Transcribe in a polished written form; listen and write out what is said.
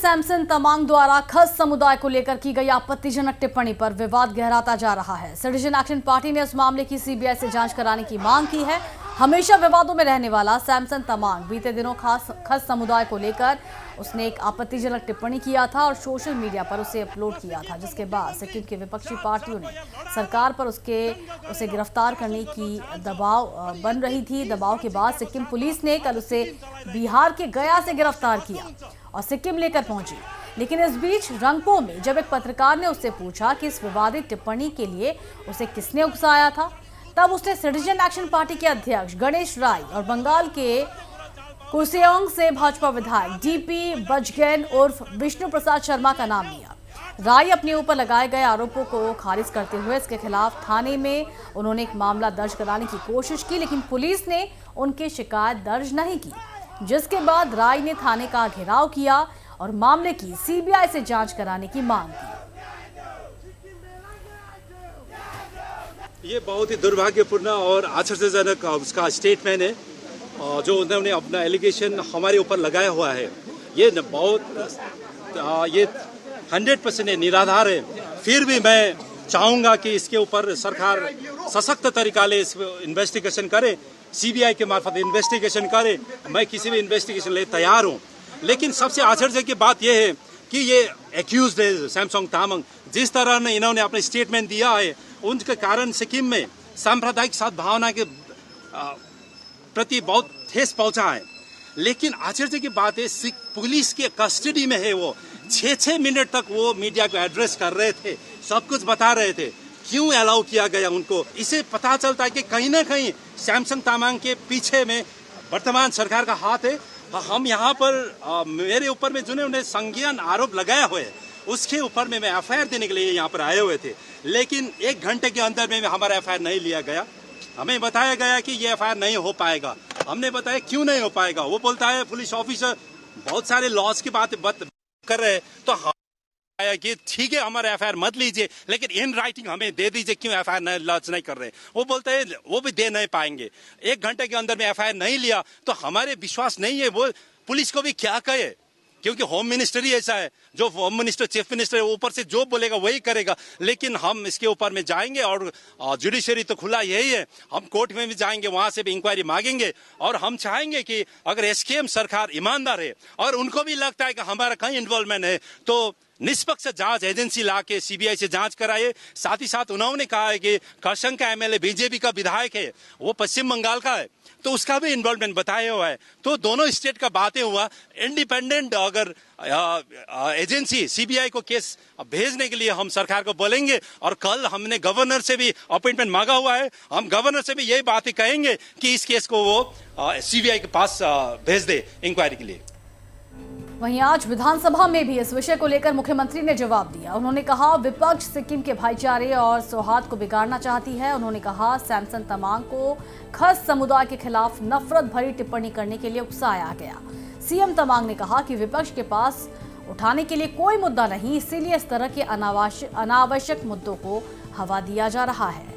सैमसन तमांग द्वारा खस समुदाय को लेकर की गई आपत्तिजनक टिप्पणी पर विवाद गहराता जा रहा है। सिटीजन एक्शन पार्टी ने इस मामले की सीबीआई से जांच कराने की मांग की है। हमेशा विवादों में रहने वाला सैमसन तमांग बीते दिनों खस समुदाय को लेकर उसने एक आपत्तिजनक टिप्पणी किया था और सोशल मीडिया पर उसे अपलोड किया था, जिसके बाद सिक्किम की विपक्षी पार्टियों ने सरकार पर उसे गिरफ्तार करने की दबाव बन रही थी। दबाव के बाद सिक्किम पुलिस ने कल उसे बिहार के गया से गिरफ्तार किया और सिक्किम लेकर पहुंची। लेकिन इस बीच रंगपो में जब एक पत्रकार ने उससे पूछा कि इस विवादित टिप्पणी के लिए उसे किसने उकसाया था, तब उसने सिटीजन एक्शन पार्टी के अध्यक्ष गणेश राय और बंगाल के कुर्सेओंग से भाजपा विधायक डीपी बजगैन उर्फ विष्णु प्रसाद शर्मा का नाम लिया। राय अपने ऊपर लगाए गए आरोपों को खारिज करते हुए इसके खिलाफ थाने में उन्होंने एक मामला दर्ज कराने की कोशिश की, लेकिन पुलिस ने उनकी शिकायत दर्ज नहीं की, जिसके बाद राय ने थाने का घेराव किया और मामले की सीबीआई से जांच कराने की मांग की। ये बहुत ही दुर्भाग्यपूर्ण और आश्चर्यजनक उसका स्टेटमेंट है जो उन्होंने अपना एलिगेशन हमारे ऊपर लगाया हुआ है। ये ये 100% निराधार है। फिर भी मैं चाहूँगा कि इसके ऊपर सरकार सशक्त तरीका से इस इन्वेस्टिगेशन करे, सीबीआई के मार्फत इन्वेस्टिगेशन करे। मैं किसी भी इन्वेस्टिगेशन लिए तैयार हूँ। लेकिन सबसे आश्चर्य की बात यह है कि ये एक्यूज है सैमसन तमांग, जिस तरह ने इन्होंने अपना स्टेटमेंट दिया है, उनके कारण सिक्किम में सांप्रदायिक सद्भावना के प्रति बहुत ठेस पहुंचा है। लेकिन आश्चर्य की बात है, पुलिस के कस्टडी में है। वो 6 मिनट तक वो मीडिया को एड्रेस कर रहे थे, सब कुछ बता रहे थे। क्यों अलाउ किया गया उनको? इसे पता चलता है कि कहीं ना कहीं सैमसन तमांग के पीछे में वर्तमान सरकार का हाथ है। हम यहाँ पर मेरे ऊपर में जिन्होंने संज्ञान आरोप लगाया हुए है, उसके ऊपर में मैं एफआईआर देने के लिए यहाँ पर आए हुए थे। लेकिन 1 घंटे के अंदर में हमारा एफआईआर नहीं लिया गया। हमें बताया गया कि ये एफआईआर नहीं हो पाएगा। हमने बताया क्यों नहीं हो पाएगा। वो बोलता है पुलिस ऑफिसर बहुत सारे लॉस की बात कर रहे हैं, तो आया कि ठीक है हमारा एफआईआर मत लीजिए, लेकिन इन राइटिंग हमें दे दीजिए क्यों एफआईआर लॉन्च नहीं कर रहे। वो बोलते हैं वो भी दे नहीं पाएंगे। 1 घंटे के अंदर में एफआईआर नहीं लिया तो हमारे विश्वास नहीं है। वो पुलिस को भी क्या कहे, क्योंकि होम मिनिस्टर ही ऐसा है, जो होम मिनिस्टर चीफ मिनिस्टर ऊपर से जो बोलेगा वही करेगा। लेकिन हम इसके ऊपर में जाएंगे और जुडिशरी तो खुला यही है, हम कोर्ट में भी जाएंगे, वहां से भी इंक्वायरी मांगेंगे। और हम चाहेंगे कि अगर एसकेएम सरकार ईमानदार है और उनको भी लगता है कि हमारा कहीं इन्वॉल्वमेंट है, तो निष्पक्ष जांच एजेंसी ला के सीबीआई से जांच कराए। साथ ही साथ उन्होंने कहा है कि करसंग का एमएलए बीजेपी का विधायक है, वो पश्चिम बंगाल का है, तो उसका भी इन्वॉल्वमेंट बताया हुआ है। तो दोनों स्टेट का बातें हुआ। इंडिपेंडेंट अगर एजेंसी सीबीआई को केस भेजने के लिए हम सरकार को बोलेंगे। और कल हमने गवर्नर से भी अपॉइंटमेंट मांगा हुआ है। हम गवर्नर से भी यही बातें कहेंगे कि इस केस को वो सीबीआई के पास भेज दे इंक्वायरी के लिए। वहीं आज विधानसभा में भी इस विषय को लेकर मुख्यमंत्री ने जवाब दिया। उन्होंने कहा विपक्ष सिक्किम के भाईचारे और सौहार्द को बिगाड़ना चाहती है। उन्होंने कहा सैमसन तमांग को खस समुदाय के खिलाफ नफरत भरी टिप्पणी करने के लिए उकसाया गया। सीएम तमांग ने कहा कि विपक्ष के पास उठाने के लिए कोई मुद्दा नहीं, इसीलिए इस तरह के अनावश्यक मुद्दों को हवा दिया जा रहा है।